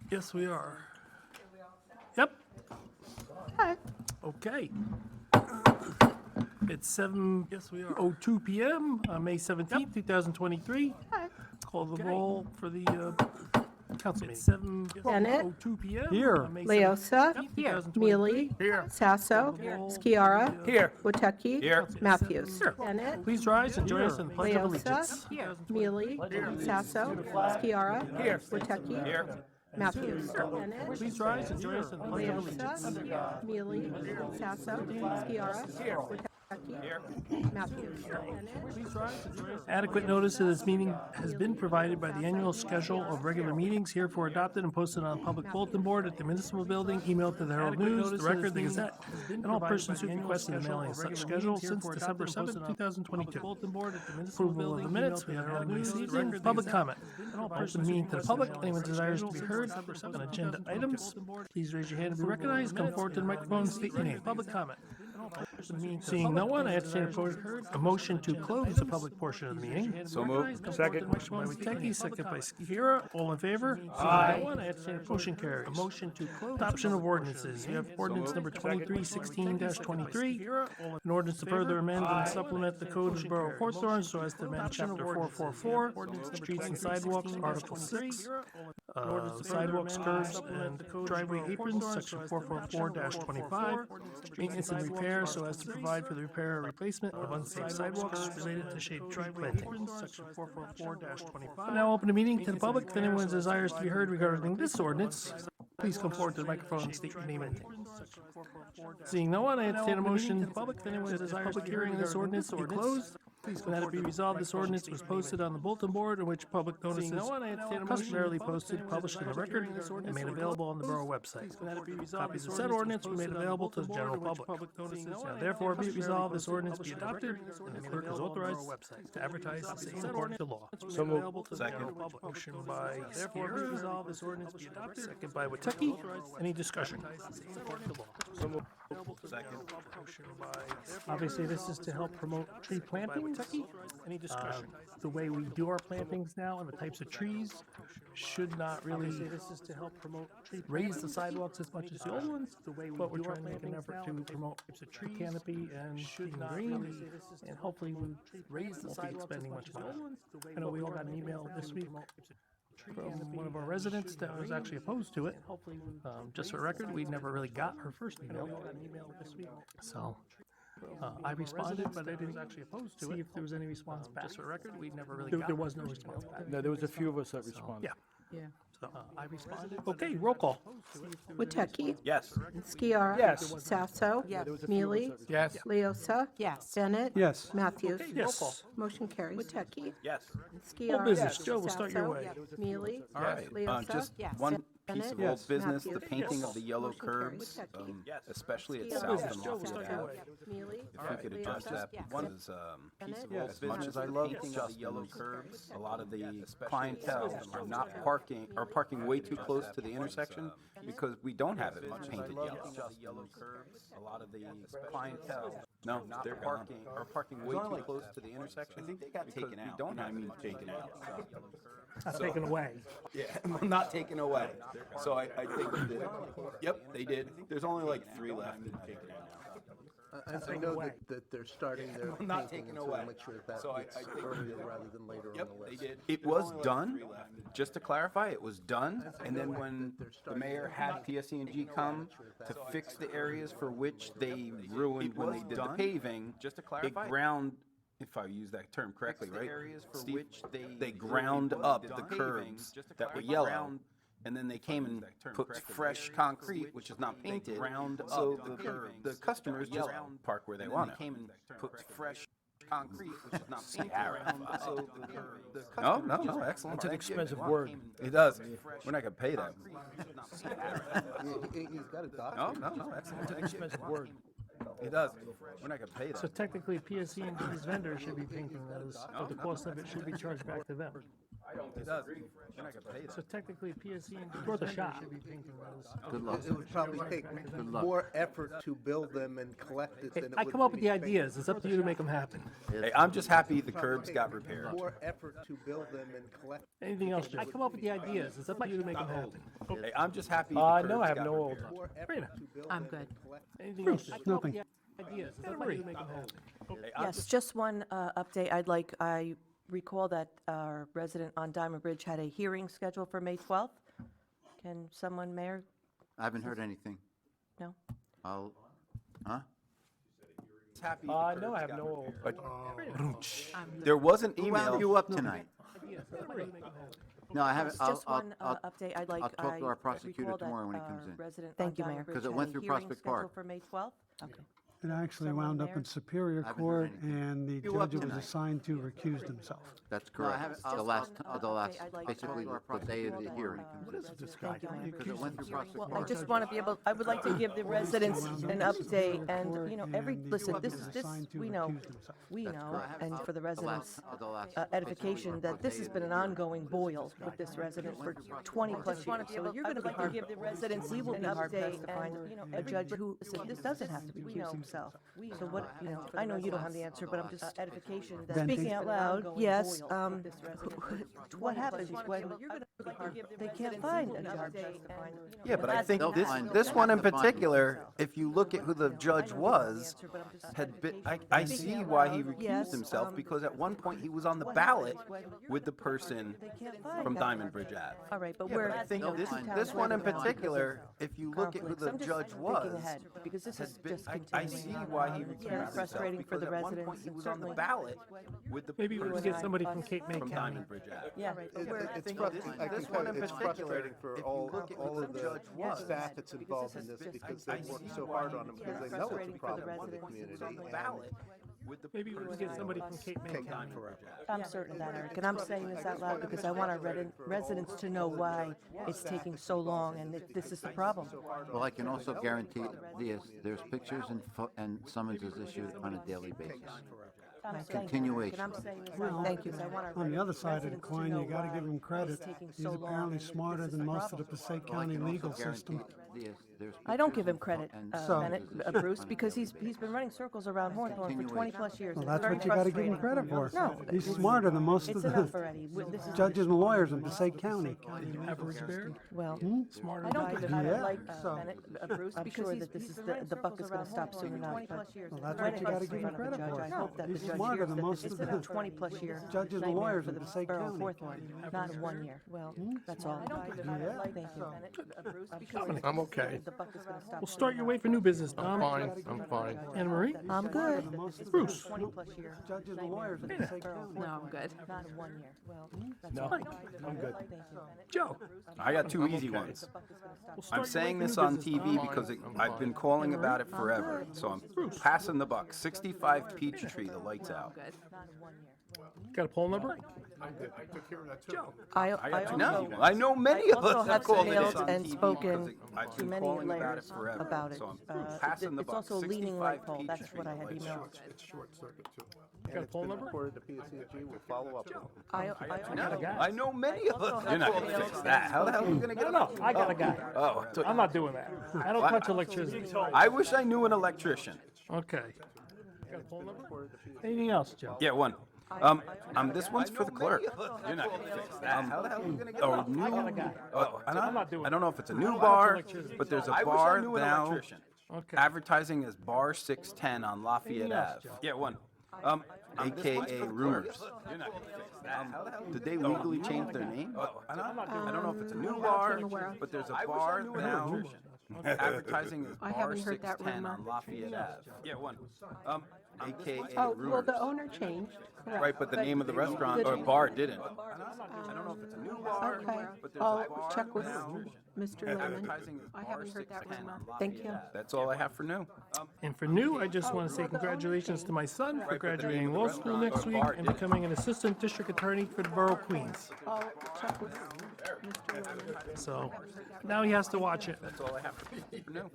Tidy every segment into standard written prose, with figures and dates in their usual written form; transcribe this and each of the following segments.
Yes, we are. Yep. Hi. Okay. It's 7:02 PM on May 17th, 2023. Hi. Call the roll for the council meeting. It's Bennett. 7:02 PM. Here. on May Leosa. 17th, 2023. Mealy. Sasso. Skiara. Here. Wateki. Here. Matthews. Here. Bennett. Please rise and join us in the Pledge of Allegiance. Leosa. Mealy. Sasso. Skiara. Here. Wateki. Here. Matthews. Bennett. Please rise and join us in the Pledge of Allegiance. Leosa. Mealy. Sasso. Skiara. Wateki. Matthews. Bennett. Adequate notice of this meeting has been provided by the annual schedule of regular meetings, herefore adopted and posted on a public bulletin board at the municipal building, emailed to the Herald News, the Record, the Gazette, and all persons who requested the mailing of such schedule since December 7th, 2022. Approval of the minutes, we have held this evening. Public comment. Open the meeting to the public. Anyone desires to be heard on agenda items, please raise your hand to be recognized. Come forward to the microphone and state your name. Public comment. Seeing no one, I entertain a motion to close the public portion of the meeting. So moved. Second. Motion by Witecki, second by Skihira. All in favor? Aye. I entertain a motion carries. A motion to close. Adoption of ordinances. We have ordinance number 2316-23. An ordinance to further amend and supplement the code of the Borough of Hawthorne so as to amend chapter 444, streets and sidewalks, article 6. Sidewalks, curbs, and driveway aprons, section 444-25. Maintenance and repair so as to provide for the repair or replacement of unsafe sidewalks related to shade tree planting, section 444-25. Now open the meeting to the public. If anyone desires to be heard regarding this ordinance, please come forward to the microphone and state your name and name. Seeing no one, I entertain a motion. If anyone desires public hearing of this ordinance to be closed, please let it be resolved. This ordinance was posted on the bulletin board in which public notices customarily posted, published in the Record, and made available on the borough website. Copies of said ordinance were made available to the general public. Now therefore be it resolved, this ordinance be adopted, and the clerk is authorized to advertise the same according to law. So moved. Second. Motion by Skiera, second by Witecki. Any discussion? So moved. Second. Obviously, this is to help promote tree plantings. Any discussion? The way we do our plantings now and the types of trees should not really, this is to help promote raise the sidewalks as much as the old ones, but we're trying to make an effort to promote the tree canopy and green, and hopefully we raise the sidewalks spending much money. I know we all got an email this week from one of our residents that was actually opposed to it. Just for record, we never really got her first email. So I responded, but I didn't actually opposed to it. See if there was any response back. Just for record, we never really got. There was no response back. No, there was a few of us that responded. Yeah. So I responded. Okay, roll call. Wateki. Yes. Skiara. Yes. Sasso. Mealy. Yes. Leosa. Yes. Bennett. Yes. Matthews. Yes. Motion carries. Wateki. Yes. Skiara. business. Joe, we'll start your Sasso, way. Mealy. All right, Leosa. just Yes. one piece of Bennett. old business, the Matthews. painting of the yellow Motion carries. curbs, Wateki. especially at Skiara. South business. and Joe, we'll start Lafayette your Ave. way. Mealy. If we could address Leosa. that, Yes. one is piece of old As business, much as the I love painting of the customers. yellow curbs. A lot of the clientele are not parking, are parking way too close to the intersection because we don't have it painted yellow. A lot of the clientele, no, they're parking way too close to the intersection. I think they got taken out. We don't have it taken out. Not taken away. Yeah, not taken away. So I think they did. Yep, they did. There's only like 3 left. I know that they're starting their Not painting, taken and so away. we'll make sure that So I gets think- earlier rather than later on Yep, the they list. did. It was done, just to clarify, it was done, and then when the mayor had PSE&G come to fix the areas for which they ruined when they did the paving, just to clarify, it ground, if I use that term correctly, right? Steve, they ground up the curbs that were yellow, and then they came and put fresh concrete, which is not painted, so the customers just park where they want to. Put fresh concrete, which is not painted. So no, excellent. It's an expensive word. It does. We're not gonna pay that. He's got a No, doctor. excellent. It's an expensive word. It does. We're not gonna pay So that. technically, PSE&G's vendor should be painting those, but the cost of it should be charged back to them. It does. You're not gonna pay So technically, PSE and It's worth a shot. should be paying for those. Good luck. It would probably take more effort to build them and collect it Hey, than it I would come up with be the spent. ideas. It's up to you to make them happen. Hey, I'm just happy the curbs got repaired. More effort to build them and collect. Anything else, Joe? I come up with the ideas. It's up to you to make them happen. Hey, I'm just happy the No, curbs I have got no old. repaired. More effort Rita. to build I'm them good. and collect. Anything else? I come up with nothing. the ideas. It's up to you to make them happen. Hey, I'm Yes, just one update. I recall that our resident on Diamond Bridge had a hearing scheduled for May 12th. Can someone, Mayor? I haven't heard anything. No? I'll, huh? just happy the No, curbs I have got no old. repaired. There was an Who wound email. you up tonight? No, I haven't, Just one update. I'll talk to our prosecutor recall that tomorrow when he our comes in. resident Thank on you, Diamond Mayor. Bridge 'Cause it had went a through hearing Prospect scheduled Park. For May 12th? Okay. It actually Someone wound up there? in Superior I haven't heard Court, anything. and the You up judge it was tonight? assigned to recused himself. That's No, I correct. haven't- The just last, one, the last, I'd like basically to the day of the recall hearing. that, comes in. Thank you, guy? Mayor. Because it went through Prospect Well, I Park. just want to be able, I would like to give the residents an update and, you know, listen, judge this, was this, assigned to we know, recuse himself. we That's know, correct. and for the residents, The last, edification, that this has been an ongoing boil with this resident for 20-plus years. So you're going to be hard, give the residents, we will be hard pressed to find, a judge who, this doesn't have to recuse himself. So what, you know, I know you don't have the answer, but I'm just, edification, that Venti? speaking out loud, yes, what happens when they can't find a judge? Yeah, but I think They'll this, find- this one in they'll find particular, if you look at who the judge was, had been, I see why he Yes, recused himself, because at one point he was on the ballot with the person from Diamond Bridge Ave. All right, but Yeah, we're, but I think you know, this, two towns this one in where there's particular, if you look at who conflicts. the I'm just judge thinking was, ahead, because this had is been, just I continuing see on. why he It's recused himself, frustrating for because the at one point residents, he and was on the certainly- ballot with the Maybe we can person get somebody from Cape May from County. Diamond Bridge Ave. Yeah, but we're, It's think frustrating, this- I can this tell one you, in it's particular, frustrating if for you all look at of who the the judge was, staff that's involved in this, because they work so hard on them, because they know it's a problem for the community. ballot with the Maybe we can get somebody from Cape May County. I'm certain of that, Eric, and I'm saying this out loud because I want our residents to know why it's taking so long, and that this is the problem. Well, I can also guarantee there's pictures and summonses issued on a daily basis. I'm saying that, Eric, Continuation. And I'm saying this, Well, thank you, 'cause I want our On the other side of the residents to coin, know you gotta why give him it's credit. taking He's so long, apparently and that smarter this is than the most of problem. the Passaic Well, I County can also legal guarantee system. there's I don't pictures give him and credit, and So- summonses issued Bruce, on a because daily he's been running circles around Hawthorne for 20-plus years. Well, and that's it's very what you gotta give him frustrating. credit for. No, He's smarter than most It's of enough the already. This is, judges and lawyers in Passaic County. Average bear, well, smarter I don't guy. give him Yeah, credit like so- Bennett, Bruce, I'm sure that this is, the buck is gonna stop soon enough. But Well, that's right what you gotta across give him in front of the credit judge, for. I hope that the He's judge smarter hears than that most this of is a the 20-plus year judges and nightmare lawyers for in the Passaic borough of County. Hawthorne, not in 1 year. Well, that's all. Yeah. Thank you. Bruce, because I'm okay. the buck is gonna stop. We'll start your way for new business, Tom. I'm fine. Anne Marie? I'm good. Bruce? 20-plus year. Judges and lawyers in Passaic County. No, I'm good. Not in 1 year. Well, that's No, all. I'm good. Thank you. Joe? I got two easy ones. We'll I'm start your way saying for new this on business, TV Tom. because I've been calling about it forever, so I'm passing the buck. 65 Peachtree, the lights out. Good. Not in 1 year. Well, Got a poll number? Joe? I I got two also, easy ones. I know many of also us have have called failed this on and TV spoken because I've to been many calling about it layers forever. about it. So I'm passing the It's buck. also a leaning 65 light pole, that's Peachtree, what I the had lights emailed. Got a It's poll been number? reported to PSCG, we'll follow up. I got a guy. I know many of also us. have You're not failed gonna fix and that. How the hell are you gonna get? No, I got a guy. Oh, I thought- I'm not doing that. I don't touch electricity. I wish I knew an electrician. Okay. Got a poll number? Anything else, Joe? Yeah, one. This one's for the clerk. You're not gonna fix that. How the hell are you gonna get? Oh, new. I got a guy. I'm not doing I don't know if it's a I new don't bar, touch electricity. but there's a I wish I bar knew an now electrician. Okay. Advertising as Bar 610 on Lafayette Anything else, Ave. Joe? Yeah, one. AKA Rumors. You're not gonna fix that. How the hell? Did they legally change their name? I don't know if it's a new bar, but there's a bar now. Advertising as I Bar haven't heard that 610 rumor. on Lafayette Ave. Yeah, one. AKA Oh, well, Rumors. the owner changed. correct. Right, but the name of the restaurant or bar didn't. I don't know if it's a new bar, Okay, but there's a I'll bar check with now. Mr. Lemon. Advertising I haven't heard that 610 rumor. on Thank you. That's all I have for new. And for new, I just want to say congratulations to my son for graduating law school next week and becoming an assistant district attorney for the borough of Queens. I'll check with Mr. Lemon. So now he has to watch it. That's all I have for new.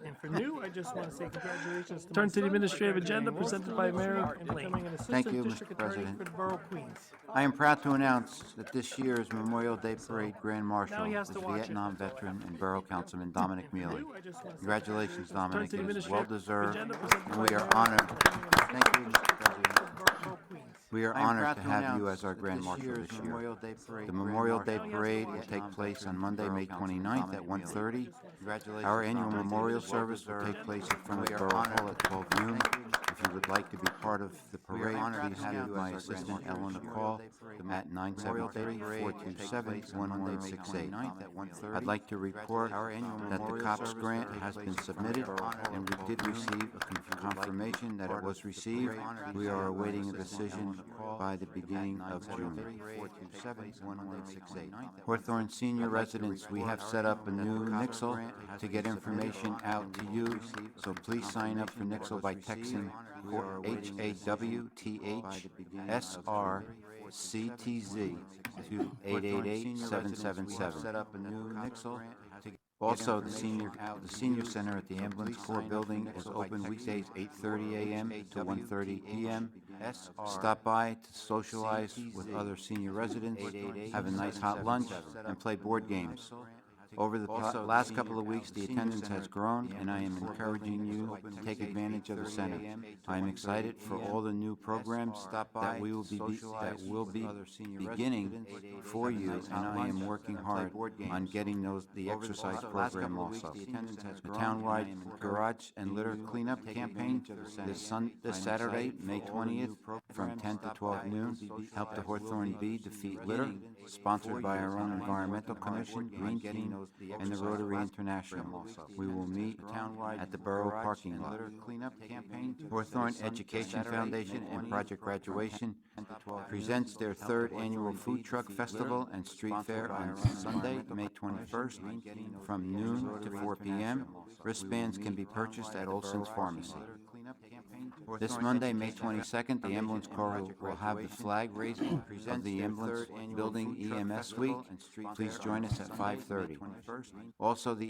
And for new, I just want to say congratulations to turn to the administrative agenda presented by Mayor and becoming an Thank you, assistant Mr. district attorney President. for the borough of Queens. I am proud to announce that this year's Memorial Day Parade Grand Marshal Now he has is to watch it. Vietnam veteran and Borough Councilman Dominic Mealy. I just want to say Congratulations, Dominic. to the It is administrative well-deserved, agenda presented and by we are Mayor honored. and becoming an Thank you, assistant Mr. President. district attorney for the borough of Queens. We are honored to have you as our Grand Marshal this year. The Memorial Day Parade will take place on Monday, May 29th at 1:30. Our annual memorial service will take place in front of Borough Hall at 12 noon. If you would like to be part of the parade, please give my assistant Ellen a call at 973-427-1168. I'd like to report that the COPS grant has been submitted, and we did receive a confirmation that it was received. We are awaiting a decision by the beginning of June. Hawthorne Senior Residents, we have set up a new Nixle to get information out to you, so please sign up for Nixle by texting HAWTHSRCTZ to 888-777. Also, the senior center at the Ambulance Corps building is open weekdays 8:30 a.m. to 1:30 p.m. Stop by to socialize with other senior residents, have a nice hot lunch, and play board games. Over the last couple of weeks, the attendance has grown, and I am encouraging you to take advantage of the center. I am excited for all the new programs that will be beginning for you, and I am working hard on getting the exercise program also. The townwide garage and litter cleanup campaign this Saturday, May 20th, from 10 to 12 noon. Help the Hawthorne Bee defeat litter, sponsored by our own Environmental Commission, Green Team, and the Rotary International. We will meet at the Borough parking lot. Hawthorne Education Foundation and Project Graduation presents their third annual Food Truck Festival and Street Fair on Sunday, May 21st, from noon to 4 p.m. Wristbands can be purchased at Olson's Pharmacy. This Monday, May 22nd, the Ambulance Corps will have the flag raising of the Ambulance Building EMS Week. Please join us at 5:30. Also that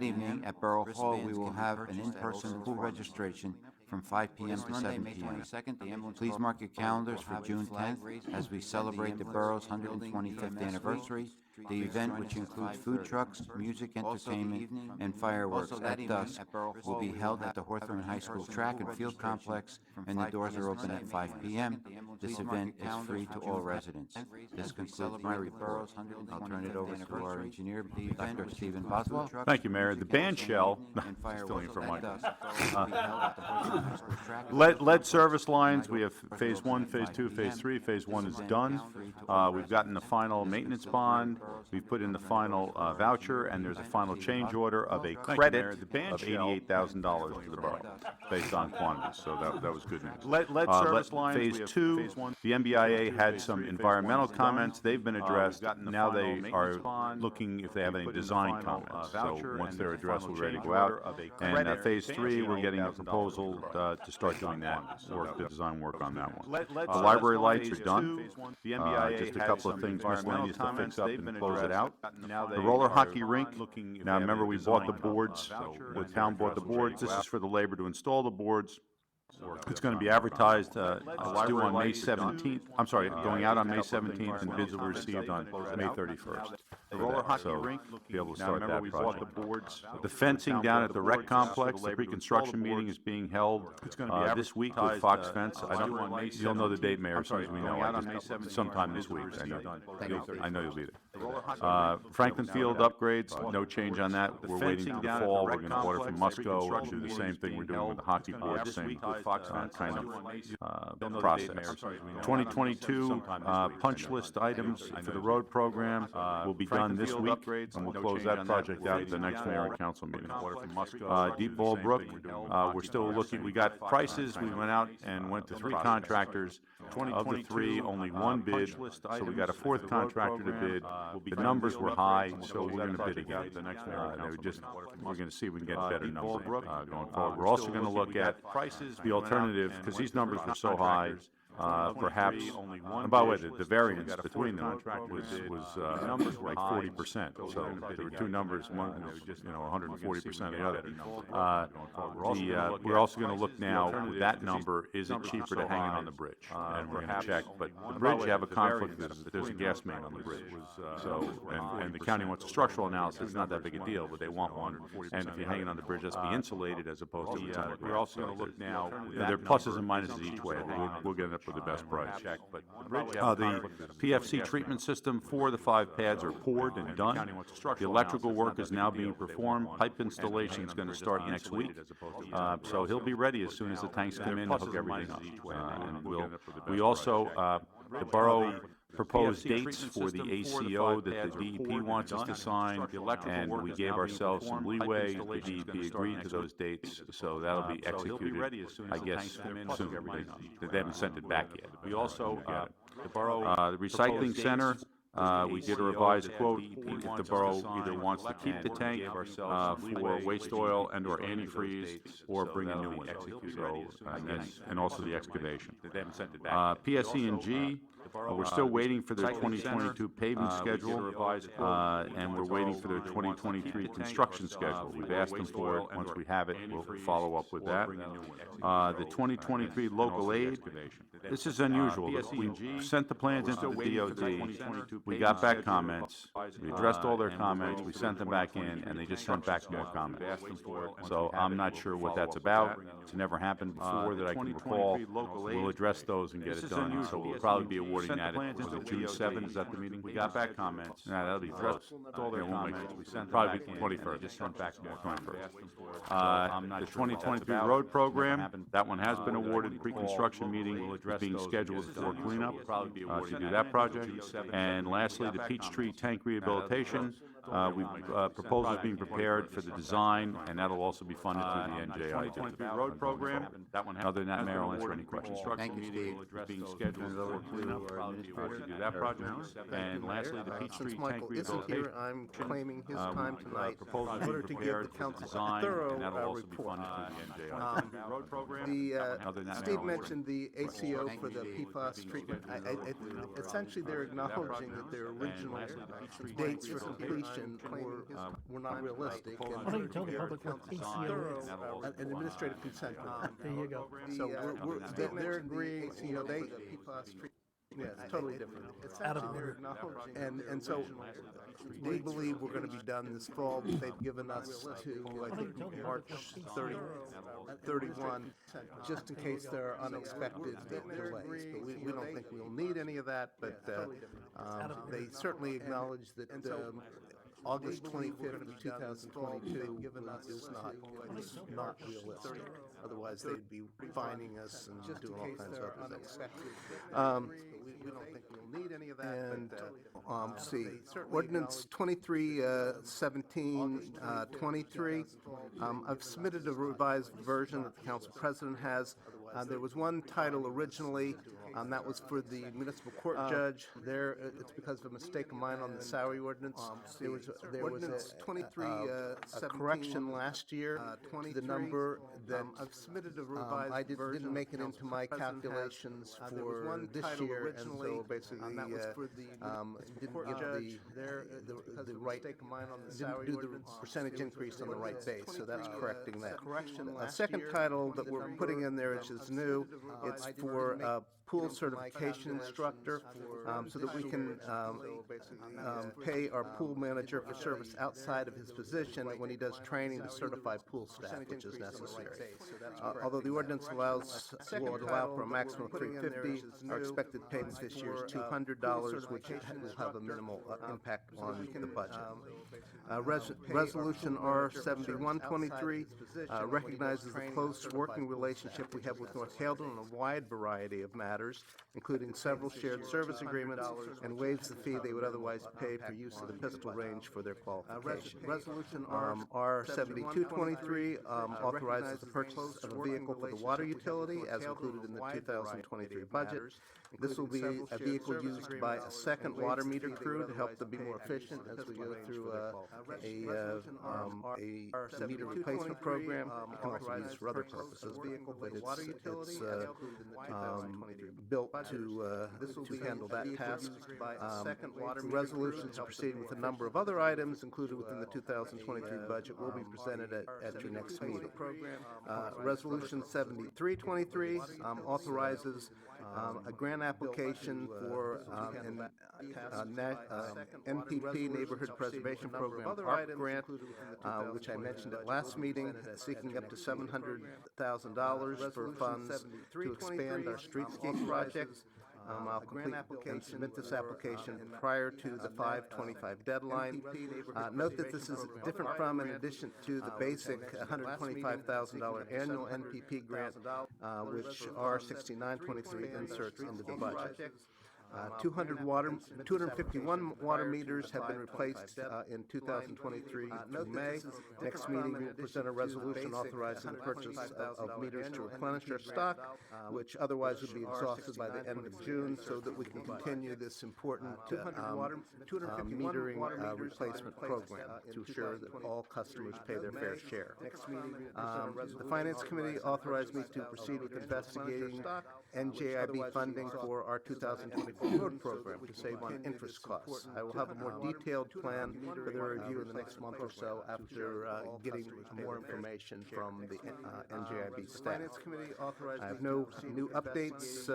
evening at Borough Hall, we will have an in-person pool registration from 5 p.m. to 7 p.m. Please mark your calendars for June 10th as we celebrate the borough's 125th anniversary. The event, which includes food trucks, music, entertainment, and fireworks at dusk, will be held at the Hawthorne High School Track and Field Complex, and the doors are open at 5 p.m. This event is free to all residents. This concludes my report. I'll turn it over to our engineer, Dr. Stephen Boswell. Thank you, Mayor. The band shell, And fireworks stealing from at Mike. dusk will be held at the Hawthorne High School Track and Lead service lines, we have Phase 1, Phase 2, Phase 3. Phase 1 is done. We've gotten the final maintenance bond. We've put in the final voucher, and there's a final change order of a credit of $88,000 to the borough, based on quantities, so that was good news. Lead service lines, Phase 2, the MBIA had some environmental comments. They've been addressed. Now they are looking if they have any design comments. So once they're addressed, we're ready to go out. And Phase 3, we're getting a proposal to start doing that work, the design work on that one. The library lights are done. Just a couple of things miscellaneous to fix up and close it out. The roller hockey rink, now remember we bought the boards, the town bought the boards. This is for the labor to install the boards. It's going to be advertised, it's due on May 17th, I'm sorry, going out on May 17th, and bids will be received on May 31st. The roller hockey rink, be able to start that project. The fencing down at the rec complex, the pre-construction meeting is being held this week with Fox Fence. You'll know the date, Mayor, as soon as we know. Sometime this week, I know you'll be there. Franklin Field upgrades, no change on that. We're waiting for the fall. We're going to order from Musco and do the same thing we're doing with the hockey board, same kind of process. 2022 punch list items for the road program will be done done this week, and we'll close that project out at the next mayor and council meeting. Deep Ball Brook, we're still looking, we got prices, we went out and went to 3 contractors. Of the 3, only 1 bid, so we got a 4th contractor to bid. The numbers were high, so we're gonna bid again. We're gonna see if we can get better numbers going forward. We're also gonna look at the alternative, because these numbers were so high. Perhaps, and by the way, the variance between them was like 40%. So there were 2 numbers, one, 140% of the other. We're also going to look now, with that number, is it cheaper to hang it on the bridge? And we're going to check, but the bridge, you have a conflict, there's a gas main on the bridge. So, and the county wants a structural analysis, it's not that big a deal, but they want one. And if you hang it on the bridge, it has to be insulated as opposed to the we're also going to look now, there are pluses and minuses each way. We'll get it up with the best price. The PFC treatment system for the 5 pads are poured and done. The electrical work is now being performed. Pipe installation is going to start next week. So he'll be ready as soon as the tanks come in to hook everything up. And we also, the borough proposed dates for the ACO that the DEP wants us to sign, and we gave ourselves some leeway. The DEP agreed to those dates, so that'll be executed, I guess, soon. They haven't sent it back yet. We also, the recycling center, we did a revised quote. If the borough either wants to keep the tank for waste oil and or antifreeze, or bring a new one. So, and also the excavation. PSE&G, we're still waiting for their 2022 paving schedule, and we're waiting for their 2023 construction schedule. We've asked them for it. Once we have it, we'll follow up with that. The 2023 local aid, this is unusual. We sent the plans into the DOT. We got back comments. We addressed all their comments. We sent them back in, and they just sent back more comments. So I'm not sure what that's about. It's never happened before that I can recall. We'll address those and get it done. So we'll probably be awarding that. Was it June 7th? Is that the meeting? We got back comments. Yeah, that'll be addressed. All their comments. Probably 21st. Just sent back more 21st. The 2023 road program, that one has been awarded. Pre-construction meeting is being scheduled for cleanup to do that project. And lastly, the Peachtree Tank Rehabilitation. Proposals being prepared for the design, and that'll also be funded through the NJI road program. That one, other than that, Mayor, I'll answer any questions. Thank you, Steve. Being scheduled for cleanup to do that project. And lastly, the Peachtree Since Tank Michael isn't Rehabilitation. here, I'm claiming his time tonight in Proposals order being to give the prepared for council a design, thorough and that'll also be report. funded through the NJI road program. Other than that, Steve Mayor, mentioned the ACO for the PFAS treatment. Essentially, they're acknowledging that their original dates for completion were not realistic. Why don't you tell the public what ACO is? An administrative consent decree. There you go. So they're agreeing, they, yeah, it's totally different. Out of order. And so we believe we're gonna be done this fall, but they've given us to, I think, March 31, just in case there are unexpected delays. But we don't think we'll need any of that, but they certainly acknowledge that August 25th of 2022 is not realistic. Otherwise, they'd be fining us and doing all kinds of other things. We don't think we'll need any of that. And see, ordinance 231723. I've submitted a revised version that the council president has. There was one title originally. That was for the municipal court judge. There, it's because of a mistake of mine on the salary ordinance. There was a correction last year to the number that I've submitted a revised I didn't make it into my calculations for this year, and so basically didn't give the right, didn't do the percentage increase on the right base, so that's correcting that. A second title that we're putting in there, which is new, it's for pool certification instructor, so that we can pay our pool manager for service outside of his position when he does training to certify pool staff, which is necessary. Although the ordinance will allow for a maximum of $350, our expected payment this year is $200, which will have a minimal impact on the budget. Resolution R7123 recognizes the close working relationship we have with North Haledon on a wide variety of matters. matters, including several shared service agreements, and waives the fee they would otherwise pay for use of the pistol range for their qualification. Resolution R 7223 authorizes the purchase of a vehicle for the water utility as included in the 2023 budget. This will be a vehicle used by a second water meter crew to help them be more efficient as we go through a meter replacement program. It can also be used for other purposes, but it's built to handle that task. Resolutions to proceed with a number of other items included within the 2023 budget will be presented at your next meeting. Resolution 7323 authorizes a grant application for an NPP Neighborhood Preservation Program ARP grant, which I mentioned at last meeting, seeking up to $700,000 for funds to expand our streetscape projects. I'll complete and submit this application prior to the 5/25 deadline. Note that this is different from, in addition to the basic $125,000 annual NPP grant, which R 6923 inserts into the budget. 251 water meters have been replaced in 2023 through May. Next meeting, we will present a resolution authorizing the purchase of meters to replenish our stock, which otherwise would be exhausted by the end of June, so that we can continue this important metering replacement program to ensure that all customers pay their fair share. The Finance Committee authorized me to proceed with investigating NJIB funding for our 2024 road program to save on interest costs. I will have a more detailed plan for their review in the next month or so after getting more information from the NJIB staff. I have no new updates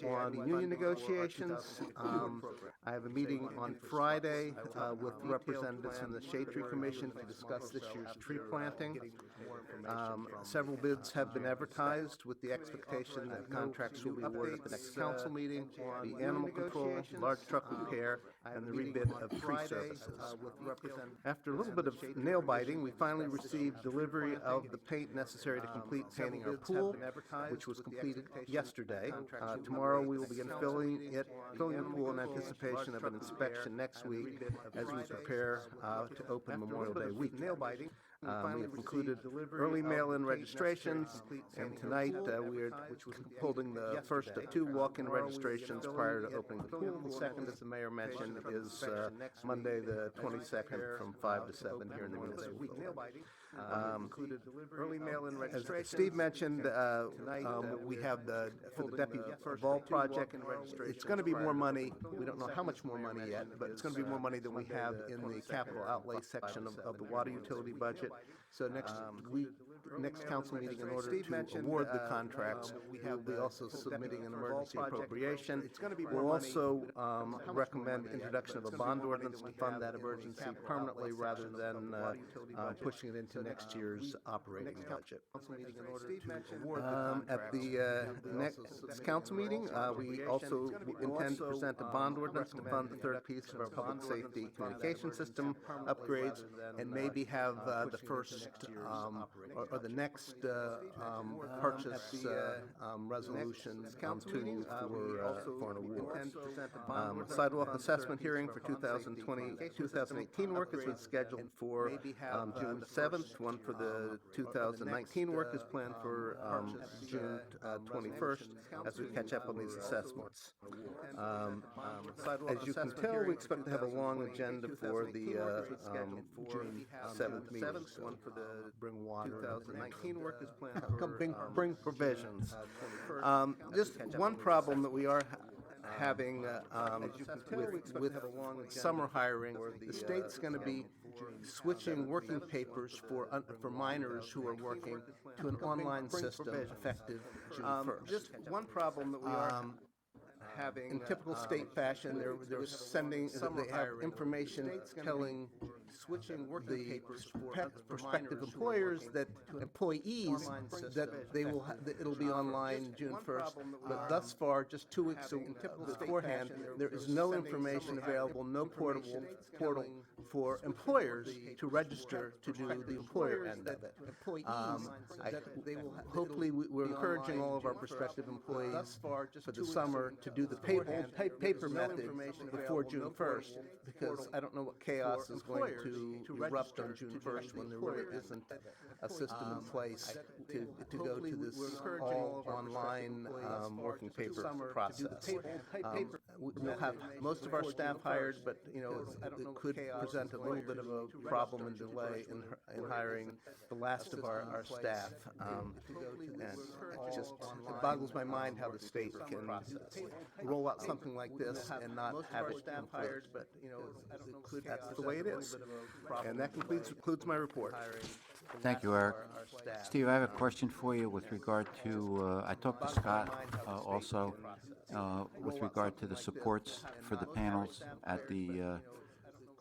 on union negotiations. I have a meeting on Friday with representatives from the Shade Tree Commission to discuss this year's tree planting. Several bids have been advertised with the expectation that contracts will be awarded at the next council meeting. The animal control, large truck repair, and the rebid of tree services. After a little bit of nail biting, we finally received delivery of the paint necessary to complete painting our pool, which was completed yesterday. Tomorrow we will begin filling the pool in anticipation of an inspection next week as we prepare to open Memorial Day weekend. We have concluded early mail-in registrations, and tonight we are holding the first of 2 walk-in registrations prior to opening the pool. The second, as the mayor mentioned, is Monday the 22nd from 5 to 7 here in the municipal building. As Steve mentioned, we have for the Deputy Ball project, it's going to be more money. We don't know how much more money yet, but it's going to be more money than we have in the capital outlay section of the water utility budget. So next council meeting, in order to award the contracts, we'll be also submitting an emergency appropriation. We'll also recommend introduction of a bond ordinance to fund that emergency permanently rather than pushing it into next year's operating budget. At the next council meeting, we also intend to present a bond ordinance to fund the third piece of our public safety communication system upgrades, and maybe have the first or the next purchase resolutions come to you for an award. Sidewalk assessment hearing for 2018 work has been scheduled for June 7th. One for the 2019 work is planned for June 21st as we catch up on these assessments. As you can tell, we expect to have a long agenda for the June 7th meetings. One for the bring water. 2019 work is planned for bring provisions. Just one problem that we are having with summer hiring, the state's going to be switching working papers for minors who are working to an online system effective June 1st. Just one problem that we are having, in typical state fashion, they're sending, they have information telling switching working papers for prospective employers that employees that they will that it'll be online June 1st. But thus far, just 2 weeks beforehand, there is no information available, no portal for employers to register to do the employer end of it. Hopefully, we're encouraging all of our prospective employees for the summer to do the paper method before June 1st, because I don't know what chaos is going to erupt on June 1st when there really isn't a system in place to go to this all online working paper process. We'll have most of our staff hired, but it could present a little bit of a problem and delay in hiring the last of our staff. And it boggles my mind how the state can roll out something like this and not have it hired, but that's the way it is. And that concludes my report. Thank you, Eric. Steve, I have a question for you with regard to, I talked to Scott also with regard to the supports for the panels at the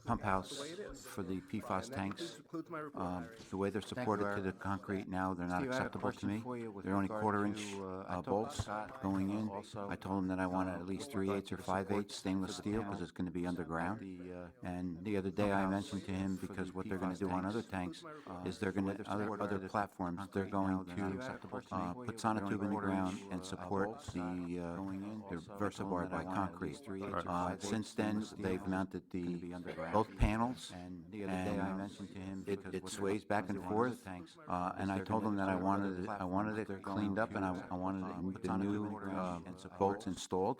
pump house for the PFAS tanks. The way they're supported to the concrete now, they're not acceptable to me. They're only quarter-inch bolts going in. I told them that I wanted at least 3/8 or 5/8 stainless steel because it's going to be underground. And the other day I mentioned to him, because what they're going to do on other tanks is they're going to, other platforms, they're going to put sonotube in the ground and support the VersaBar by concrete. Since then, they've mounted both panels, and I mentioned to him it sways back and forth, and I told him that I wanted it cleaned up, and I wanted the new bolts installed.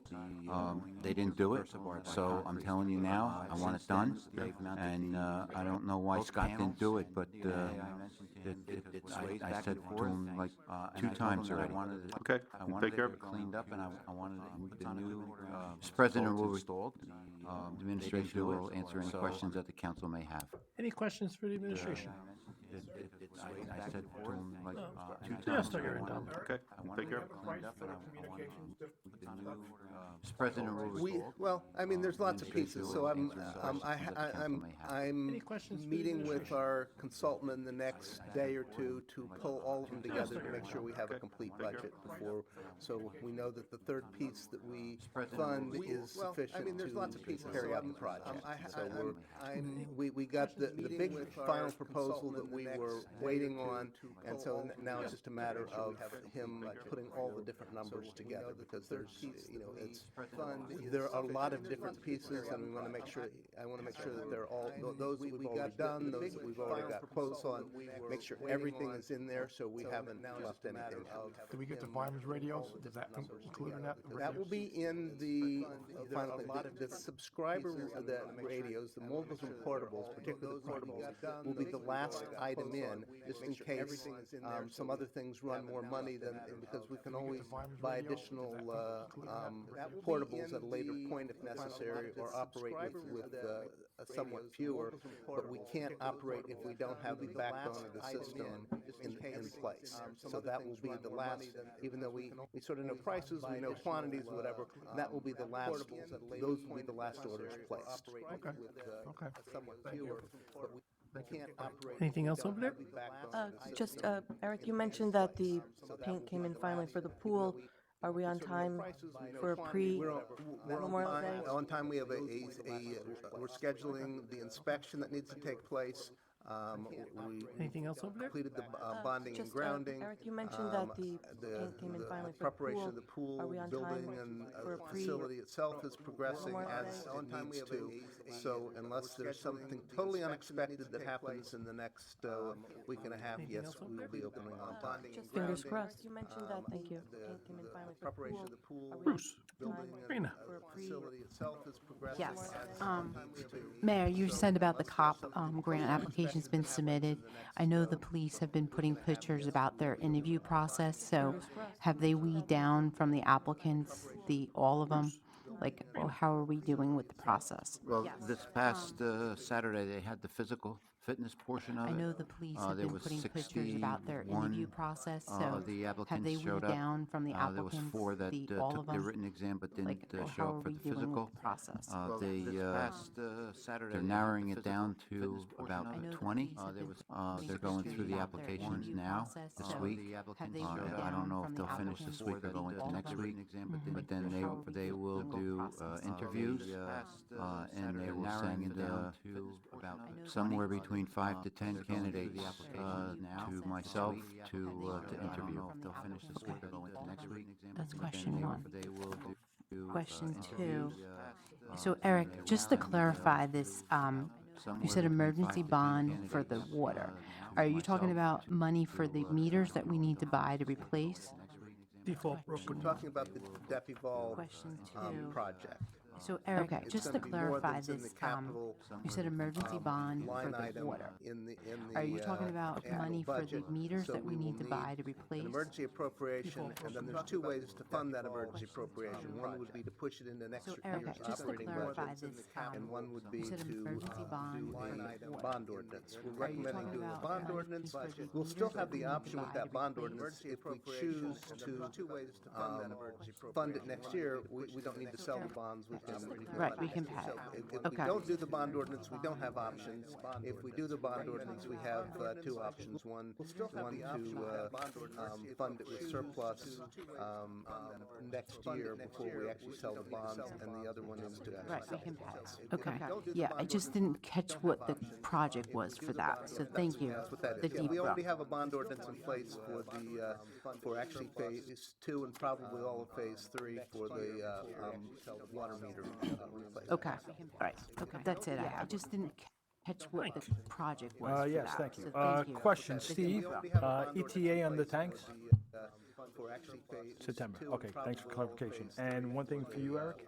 They didn't do it, so I'm telling you now, I want it done, and I don't know why Scott didn't do it, but I said to him like 2 times already. Okay, we'll take care of it. Cleaned up, and I wanted the new. Mr. President, will the administration will answer any questions that the council may have. Any questions for the administration? I said to him like 2 times. Yes, sir, you're done. Okay, we'll take care of it. Mr. President, Well, I mean, there's lots of pieces, so I'm meeting with our consultant in the next day or two to pull all of them together to make sure we have a complete budget before, so we know that the third piece that we fund is sufficient to carry out the project. So we got the big final proposal that we were waiting on, and so now it's just a matter of him putting all the different numbers together, because there are a lot of different pieces, and I want to make sure that they're all, those that we've already done, those that we've already got quotes on, make sure everything is in there so we haven't left anything out. Did we get the Vymer's radios? Does that include in that? That will be in the final, the subscriber, the radios, the mobiles and portables, particularly the portables, will be the last item in, just in case some other things run more money than, because we can always buy additional portables at a later point if necessary, or operate with somewhat fewer, but we can't operate if we don't have the backbone of the system in place. So that will be the last, even though we sort of know prices, we know quantities, whatever, that will be the last, those will be the last orders placed. Okay. Somewhat fewer, but we can't operate. Anything else over there? Just, Eric, you mentioned that the paint came in finally for the pool. Are we on time for a Memorial Day? On time. We have we're scheduling the inspection that needs to take place. Anything else over there? Completed the bonding and grounding. Eric, you mentioned that the paint came in finally for the preparation of the pool, Are we on building, time and for a facility itself is progressing Memorial as Day? it needs to. So unless there's something totally unexpected that happens in the next week and a half, yes, we will be opening on time. Just fingers crossed. You mentioned that, thank you. Paint came in finally for the Preparation pool. of the pool, Are we Bruce. on time Rena. for a facility itself is progressing. Yes. as it needs to. Mayor, you said about the COP grant application's been submitted. I know the police have been putting pictures about their interview process, so have they weed down from the applicants, all of them? Like, how are we doing with the process? Well, this past Saturday, they had the physical fitness portion of I it. know the police have There been was putting pictures about their interview 61 process, of so the have applicants they showed weeded up. down from the There was applicants, 4 that all took of their them? written exam but didn't Like, or show how up are for we the doing physical. with the process? They're narrowing it down to about I know the 20. police have been putting They're going pictures through the about their applications interview now, process, this so week. have they weeded I down don't know from if the they'll finish this applicants week or go all into of next them? week. But then How are we they will doing with the do process? interviews, and they will send about somewhere between 5 to 10 candidates to myself to interview. If they'll finish this week or go into next week. That's Then question one. They will do Question interviews, two. So Eric, just to clarify this, you said emergency bond for the water. Are you talking about money for the meters that we need to buy to replace? Default We're broken. talking about the Depuval Question two. project. So Eric, It's just to gonna be more clarify that's in the this, capital, you said emergency bond for line the item water. in the Are you talking about annual money for the budget. meters So that we will need to buy to replace? An emergency appropriation, and then there's 2 ways to fund that emergency appropriation. One would be to push it into next So year's Eric, just to operating clarify budget, this, and one would be you said to emergency bond do for line the item water. bond ordinance. We're Are you recommending talking doing a about bond money ordinance. for the We'll still meters that have we the need to option with buy that to bond replace? ordinance, if we choose to fund it next year, we don't need to sell the bonds. We can. Right, we can pay. If we Okay. don't do the bond ordinance, we don't have options. If we do the bond ordinance, we have 2 options. One to fund it with surplus next year before we actually sell the bonds, and the other one is to actually Right, sell we can the pay. bonds. Okay, yeah, I just didn't catch what the project was for that, so thank you. That's what that The is. Yeah, deep we already breath. have a bond ordinance in place for the, for actually phase 2 and probably all of phase 3 for the water meter replacement. Okay, all right, okay, that's it. I just didn't catch what the project was for Yes, that, thank you. so thank you. Question, The deep Steve, breath. ETA on the tanks? For actually phase September, 2 okay, and thanks for probably all of clarification. phase 3. And one thing for you, Eric,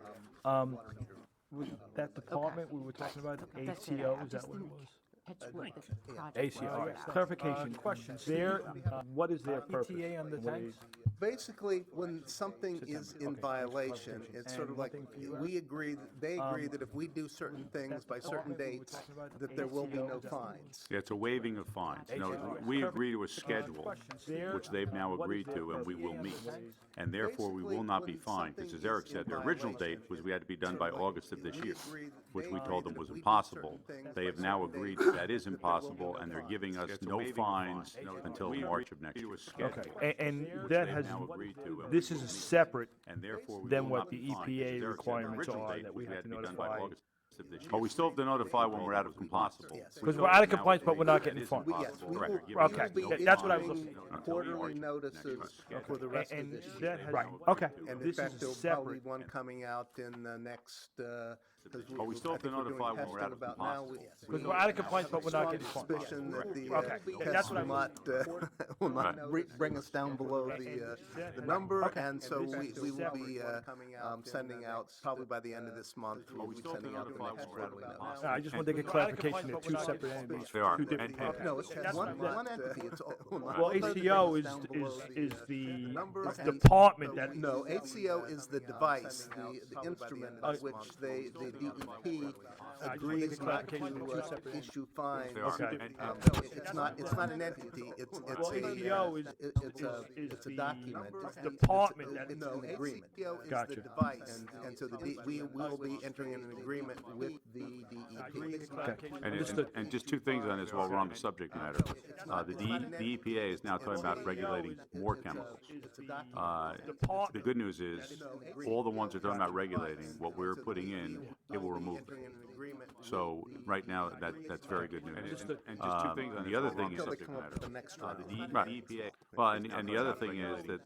with that department we were talking about, That's it. ACO, I is just that what it didn't was? catch what the project ACO, was all for right, that. clarification, their, what is their purpose? ETA on the tanks? Basically, when something is in violation, it's sort of like, we agree, they agree that if we do certain things by certain dates, that there will be no fines. Yeah, it's a waiving of fines. No, we agree to a schedule, which they've now agreed to, and we will meet. And therefore, we will not be fined, because as Eric said, their original date was we had to be done by August of this year, which we told them was impossible. They have now agreed that is impossible, and they're giving us no fines until March of next year. Okay, and that has, Now agreed to, and this is a separate and therefore we than will what not the be fined, EPA because Eric said their requirements original are date that was we have to be done by notify. August of this year. Oh, we still have to notify when we're out of compliance. Because we're out of compliance, but we're not getting fined. Yes, we will, Correct. we Okay, will be that's what I was issuing looking quarterly notices for the rest of And this year. that has, right, okay, And in this fact, is there'll separate. probably one coming out in the next, because Oh, we still have to notify when we're out of compliance. Because we're out of compliance, but we're not getting fined. Suspicion that the Okay, that's test what I will was- not, will not bring us down below the number, and so we will be sending out, probably by the end of this month, we'll be sending out the next quarterly notice. I just wanted to get clarification, they're 2 separate entities, They are. 2 different And- entities. No, it's one entity, it's all. Well, ACO is the department that, No, HCO is the device, the instrument of which the DEP agrees not to issue fines. Okay. It's not an entity, it's well, ACO is it's a document. It's- department that- It's an agreement. HCO is Gotcha. the device, and so we will be entering an agreement with the DEP. And just 2 things on this while we're on the subject matter. The EPA is now talking about regulating more chemicals. The good news is, all the ones they're talking about regulating, what we're putting in, it will remove them. So, right now, that's very good news. And just 2 things on the other thing is, Until they come up with the next round. right, EPA. Well, and the other thing is that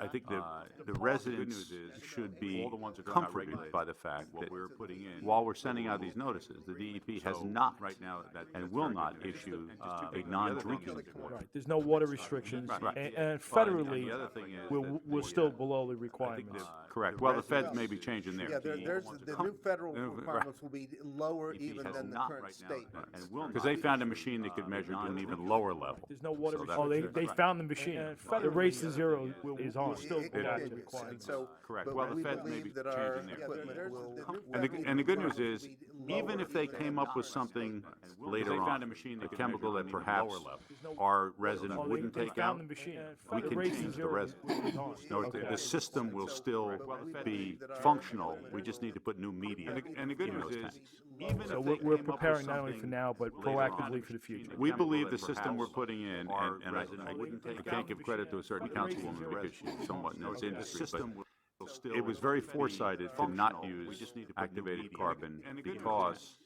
I think the residents should be comforted by the fact that while we're sending out these notices, the DEP has not and will not issue a non-drinking report. right, there's no water restrictions, Right. and federally, the other thing is we're still below the requirements. Correct. Well, the feds may be changing theirs. Yeah, there's, the new federal requirements will be lower even has than the not current right now, state. Because they found a machine that could measure to an even lower level. There's no water So restrictions. that- Oh, they found the machine. The race to zero is on. Still It got is. to require. And so, Correct. but Well, the we Fed may believe be that our changing their equipment will. And the good news is, even if they came up with something later on, a chemical that perhaps our resident wouldn't They take found out, the machine. we can Racing change the zero resident. was on. No, the system will still be functional, we just need to put new media And the good in news those is, tanks. So we're preparing not only for now, but proactively for the future. We believe the system we're putting in, and I can't give credit to a certain councilwoman because she's somewhat knows industry, but it was very foresighted to not use activated carbon because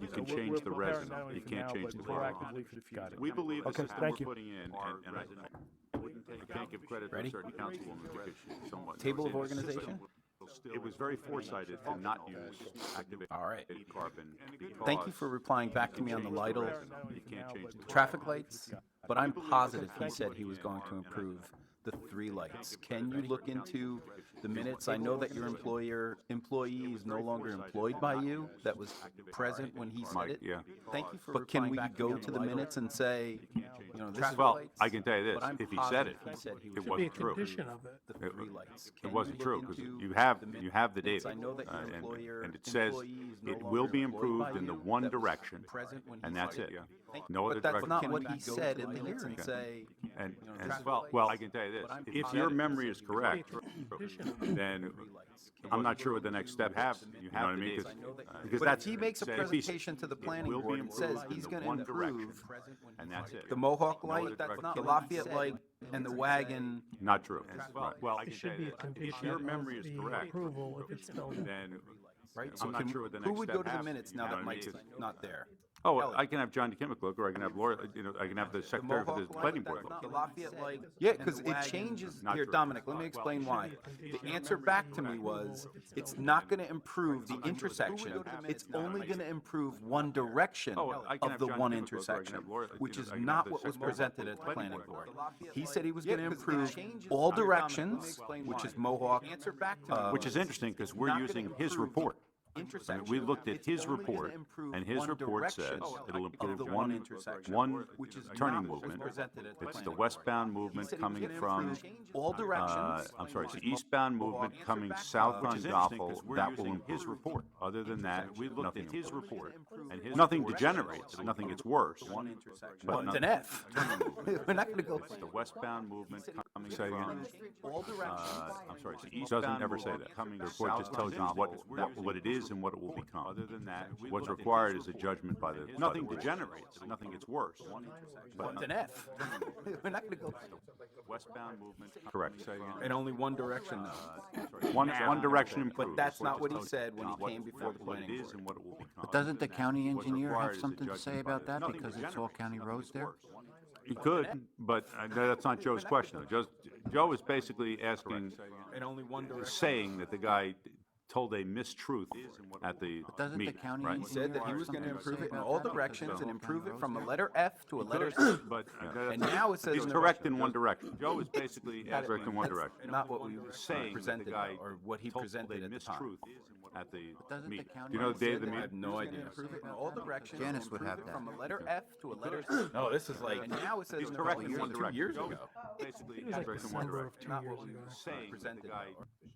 you can change the resin, you can't change the resin. Proactively for the future. We believe the Okay, system we're thank you. putting in, and I can't give credit to a Ready? certain councilwoman because she's somewhat. Table knows of industry. organization? It was very foresighted to not use activated All right. carbon Thank you because for replying back to me on the Lytle you can't change the traffic lights, but I'm positive he said he was going to improve the 3 lights. Can you look into the minutes? I know that your employee is no longer employed by you, that was present when he said Mike, it. yeah. Thank you for. But can we go to the minutes and say, you know, this is Well, lights, I can tell you this, but I'm if he said it, positive he said he it was Should be a wasn't true. condition of it. the 3 lights. Can It wasn't you true, look because into you have the the minutes? data. I know that your And it says employee is no it will be longer employed improved by in the you, one that was direction, present when he and that's said it. Thank you. No other But that's direction. not Can what we he go said to in the the hearing, hearing? say, And, you know, and, traffic well, lights, I can tell you this, but I'm if positive your he memory said is he was correct, Condition of it. then I'm not sure what the next step is. You know what I mean? Because But that's. if he makes a if he's- presentation to the planning will be board and says improved in he's the gonna one direction, improve and that's it. the Mohawk No light, other direction. the Lafayette light, and the wagon, Not true. Well, I It can should tell be you a this, condition if your of memory is the correct, approval if it's spelled out. then right? So I'm not sure what the next who would step go to the has to minutes be, now you know that what I mean? Mike's not there? Oh, Kelly. I can have John DeKimmick look, or I can have Laura, I can have the secretary for the Mohawk planning light, board the look. Lafayette light. Yeah, because it changes, Not here, true. Dominic, let me explain why. The answer back to me was, it's not gonna improve the intersection, it's only gonna improve one direction Oh, I can of have the John one DeKimmick look, or I can intersection, have Laura, which I is can have not the what was secretary presented at the for the planning board. board. He said he was gonna improve all directions, which is Mohawk, Which is interesting, because we're using his report. I mean, we looked at his report, and his report says it'll improve one turning movement. It's the westbound movement coming from, all directions. I'm sorry, it's the eastbound movement coming south on Goffel. That will improve. His report. Other than that, we looked at his report, and nothing degenerates, nothing gets worse. Well, But it's an F. We're not gonna go. the westbound movement coming from, All directions. I'm sorry, it's the eastbound. Doesn't ever say that. The report just tells you what it is and what it will become. Other than that, what's required is a judgment by the. Nothing degenerates, nothing gets worse. Well, it's an F. We're not gonna go. Westbound movement. Correct. Say again. In only one direction though. One direction improves. But that's not what he Just said when he what- came before the what planning it is board. and what it will become. But doesn't the county What's engineer required have is a something to judgment say by about the- that Nothing because it's all degenerates, county nothing roads gets there? worse. He could, but that's not Joe's question. Joe is basically asking, In only one direction. saying that the guy told a mistruth at the Doesn't the meeting, county right? He said that he was gonna improve it in all directions and improve it from a letter F to a letter C. But And now it says. he's in the correct in one direction. Joe is basically correct in one That's direction. Not what we Saying that the presented guy or what he told presented a at the time. mistruth at the doesn't the meeting. county Do you know the day of the I have meeting? no idea. Improve it in all directions. and Janice would improve have it that. From a letter F to a letter C. No, this is like. And now it says He's in the correct couple in years, one 2 direction. years Joe ago. Basically, It was like correct in one December direction. of 2 Not years what we ago. Saying that presented the guy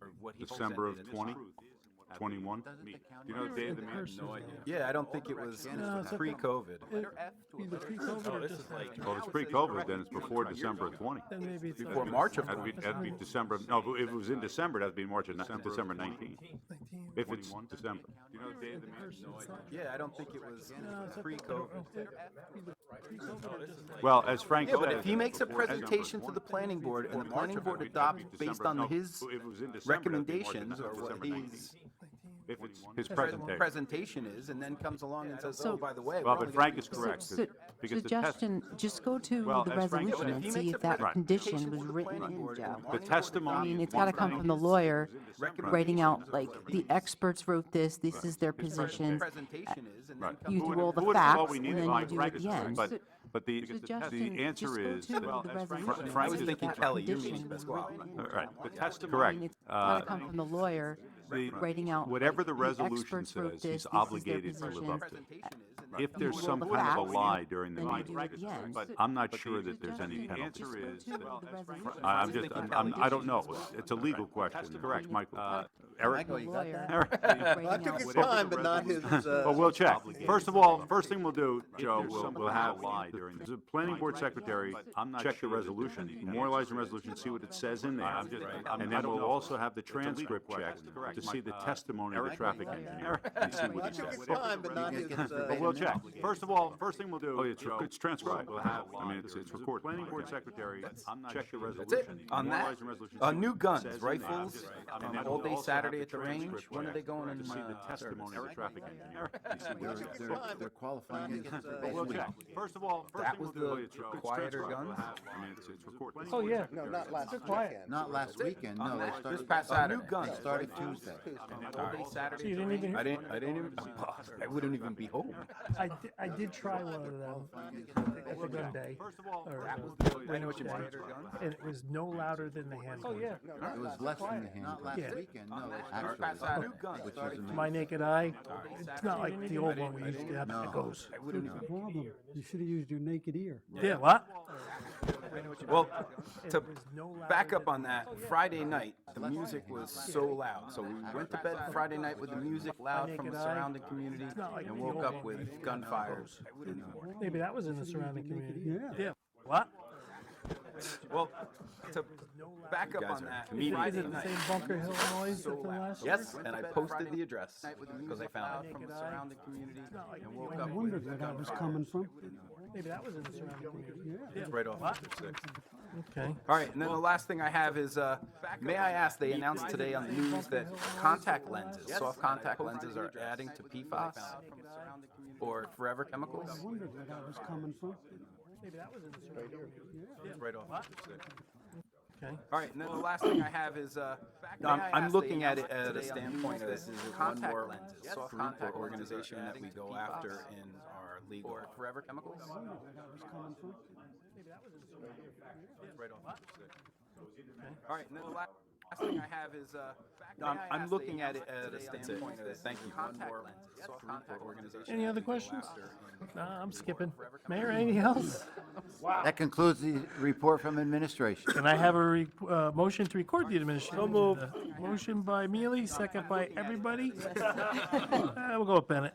or what he December of presented at the 20, time. 21. Doesn't the county Do you know the day of the The meeting? person- No idea. Yeah, I don't think it was No, it's pre-COVID. Either pre-COVID or just after. Well, if it's pre-COVID, then it's before December of 20. Then maybe it's Before after March of That'd be December, no, if it was in December, that'd be March of, December 19. 19. If it's December. Do you know the day of the meeting? Yeah, I don't think it was pre-COVID. Well, as Frank Yeah, said. but if he makes a presentation to the planning board and the planning board adopts based on his recommendations or what he's If it's his presentation. presentation is, and then comes along and says, oh, by the way. Well, we're but only Frank gonna is do correct. So, because the test- suggestion, just go to Well, the as Frank resolution said- and He see makes if a that presentation condition to was the written planning in, board, Joe. and The testimony. I mean, it's one gotta come thing- from the lawyer, Recommendation writing out, is like, the experts wrote this is their position. Presentation is, and then Right. comes You Who do would- all the who would have thought facts, we and needed then Mike you do Frank at is the correct, end. But the Suggestion, answer just go is. to the well, resolution and I was see if thinking that Kelly, you're condition meeting was Pasquale. written in. All right, the I correct. mean, it's gotta come from the lawyer, writing out. Whatever the the resolution experts wrote says, this he's is their obligated to live position. up to. Presentation is, and then if there's will some the kind of facts, a lie during the then you meeting, do it again. but I'm not sure that there's any penalty. I'm just, I don't know. It's a legal question. Correct, Michael. Eric? Eric? I took his time, but not his, Well, we'll check. First of all, first thing we'll do, Joe, we'll have the planning board secretary check the resolution, memorialize the resolution, see what it says in there. And then we'll also have the transcript checked to see the testimony of the traffic engineer and see what he took says. his time, but not his, But we'll check. First of all, first thing we'll do, it's transcribed. I mean, it's recorded. Planning board secretary, check the resolution. That's it. On that, memorialize the resolution, new guns, says in rifles, there. And then all day we'll also Saturday have at the the range. transcript When are they checked going in to see the service? testimony of the traffic engineer and see what he says. They're qualifying. But we'll check. First of all, first That thing was we'll do, the it's quieter transcribed. guns? I mean, it's recorded. Oh, yeah. no, not last quiet. weekend. Not last weekend, no, they started. This past Saturday. New guns. They started Tuesday. All day Saturday. So you didn't even I hear? didn't even, I wouldn't even be home. I did try one of them at the gun day. Or, I know what you mean. and it was no louder than the handgun. Oh, yeah. It was less than the hand. Not last Yeah. weekend, no, they Past actually, Saturday. New guns. which was amazing. My naked eye, it's not like the old one we used to have that goes. Problem, you should have used your naked ear. Yeah, what? Well, to back up on that, Friday night, the music was so loud. So we went to bed Friday night with the music loud from the surrounding community and woke up with gunfires. Maybe that was in the surrounding community. Yeah. Yeah. What? Well, to back up on that, Is Friday it the night. same Bunker Hill noise that the last? Yes, and I posted the address because I found it from the surrounding community and woke I up with wondered where that was coming from. Maybe that was in the surrounding community. Yeah. right off Interstate 6. Okay. All right, and then the last thing I have is, may I ask, they announced today on the news that contact lenses, soft contact lenses are adding to PFAS or forever chemicals? I wondered where that was coming from. Maybe that was in the surrounding community. Right off Interstate 6. Okay. All right, and then the last thing I have is, I'm looking at it at a standpoint of this is one more soft group or organization that we go after in our legal. Or forever chemicals? I wondered where that was coming from. Right off Interstate 6. All right, and then the last thing I have is, I'm looking at it at a standpoint of, thank you, one more soft group or organization. Any that other we go questions? after in Nah, I'm skipping. Mayor, anything else? That concludes the report from administration. Can I have a motion to record the administration? So moved. Motion by Mealy, second by everybody. We'll go with Bennett.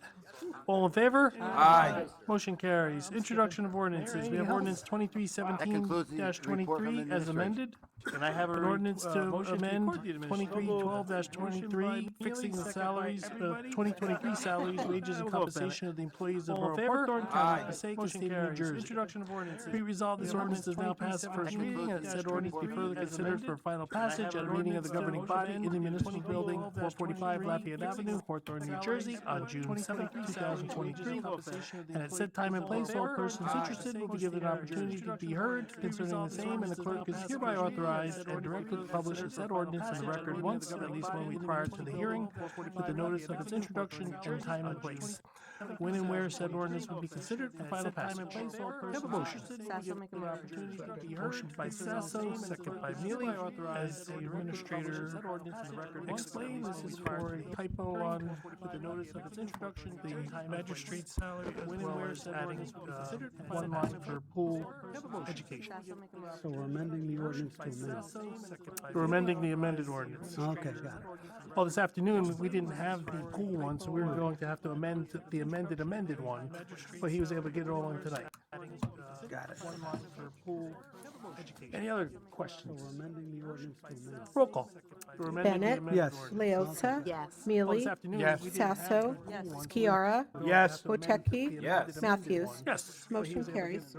All in favor? Aye. Motion carries. Introduction of ordinances. We have ordinance 2317-23 as amended. Can I have an ordinance to amend 2312-23, fixing the salaries, 2023 salaries, wages, and compensation of the employees of Borough Hawthorne, County of Passaic, and State of New Jersey. Introduction of ordinances. Be resolved, this ordinance is now passed first reading, and said ordinance be further considered for final passage at a meeting of the governing body in the municipal building, 445 Lafayette Avenue, Hawthorne, New Jersey, on June 7, 2023. And at said time and place, all persons interested will be given an opportunity to be heard concerning the same, and the clerk is hereby authorized and directed to publish said ordinance in the record once, at least 1 week prior to the hearing, with the notice of its introduction and time and place. When and where said ordinance will be considered for final passage. Have a motion. Sasso, make a motion. Motion by Sasso, second by Mealy, as the administrator explained, this is for a typo on, with the notice of its introduction, the magistrate's salary, when and where said adding, one line for pool education. Sasso, make a motion. So we're amending the ordinance to amend. We're amending the amended ordinance. Okay, got it. Well, this afternoon, we didn't have the pool one, so we were going to have to amend the amended one, but he was able to get it all in tonight. Got it. One line for pool education. Any other questions? We're amending the ordinance to amend. Roll call. We're amending the Bennett? amended Yes. ordinance. Leota? Yes. Well, Mealy? this afternoon, Yes. we didn't have Sasso? the pool one, so Skiara? we Yes. have to amend Wotecki? the Yes. amended Matthews? one. Yes. Motion carries.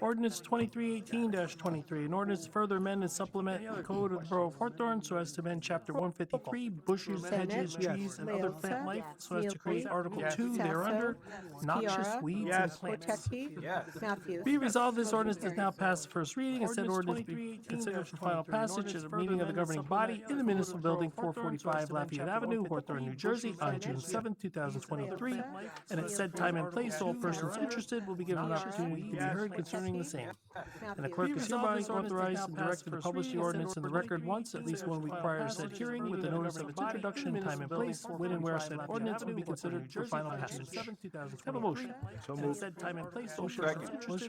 Ordinance 2318-23, an ordinance to further amend and supplement the code of the Borough of Hawthorne so as to amend Chapter 153, bushes, hedges, trees, and other plant life, so as to create Article 2 thereunder, noxious Skiara? weeds and Yes. plants. Wotecki? Yes. Matthews? Be resolved, this ordinance is now passed first reading, and said ordinance be considered for final passage at a meeting of the governing body in the municipal building, 445 Lafayette Avenue, Hawthorne, New Jersey, on June 7, 2023. And at said time and place, all persons interested will be given an opportunity to be heard concerning the same. And the clerk is hereby authorized and directed to publish the ordinance in the record once, at least 1 week prior to said hearing, with the notice of its introduction, time and place, when and where said ordinance will be considered for final passage. Have a motion. So moved. Said time and place. Motion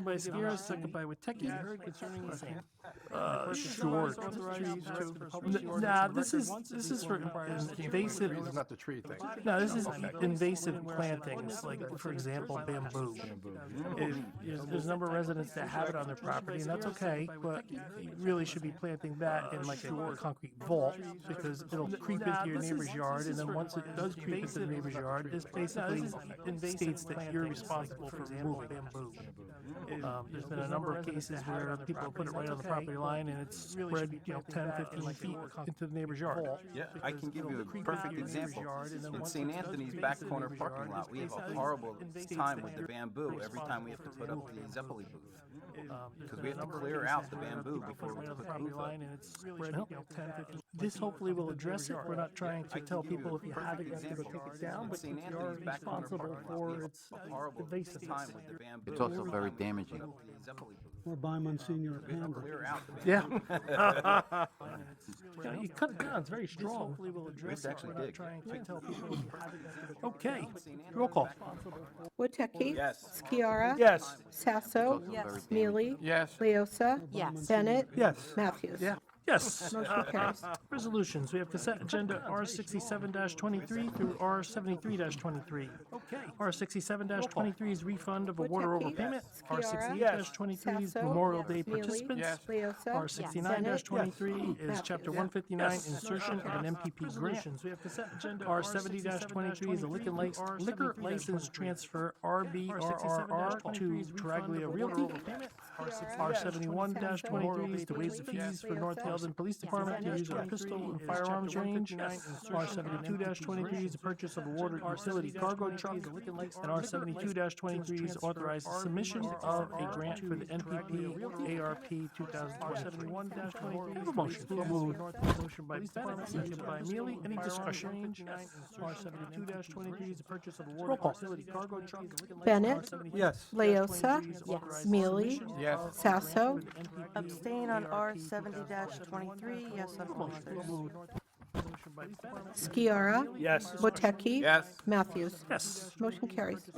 by Skiris, second by Witecki. Heard concerning the same. Sure. Nah, this is for invasive. This is not the tree thing. No, this is invasive plantings, like, for example, bamboo. There's a number of residents that have it on their property, and that's okay, but you really should be planting that in like a concrete vault, because it'll creep into your neighbor's yard, and then once it does creep into the neighbor's yard, this basically states that you're responsible for removing bamboo. There's been a number of cases where people put it right on the property line, and it's spread, 10, 15 feet into the neighbor's yard. Yeah, I can give you a perfect example. In St. Anthony's back corner parking lot, we have a horrible time with the bamboo every time we have to put up the Zeppeli booth. Because we have to clear out the bamboo before we put the booth up. This hopefully will address it. We're not trying to tell people if you have it, you have to go take it down, but you're responsible for its invasive. It's also very damaging. Or buy Monsignor a panda. Yeah. You cut it down, it's very strong. Hopefully will address it. We're not trying to tell people if you have it. Okay, roll call. Woteki? Yes. Skiara? Yes. Sasso? Yes. Mealy? Yes. Leosa? Yes. Bennett? Yes. Matthews? Yeah. Yes. Motion carries. Resolutions, we have consent agenda R 67-23 through R 73-23. Okay. R 67-23 is refund of a water Woteki? overpayment. R Skiara? 68-23 is Sasso? Memorial Day Mealy? participants. Leosa? R 69-23 is chapter 159 insertion of an MPP grant. We have consent agenda R 70-23 is a liquor license transfer RBRRR to Tarraglia Realty. R 71-23 is to waive the fees for North Haledon Police Department to use our pistol and firearms range. R 72-23 is the purchase of a water utility cargo truck. And R 72-23 is authorize the submission of a grant for the NPP ARP 2023. Have a motion. Motion by Bennett, second by Mealy. Any discussion? R 72-23 is the purchase of a water utility cargo truck. Bennett? Yes. Leosa? Yes. Mealy? Yes. Sasso? Abstain on R 70-23, yes on all others. Skiara? Yes. Woteki? Yes. Matthews? Yes. Motion carries.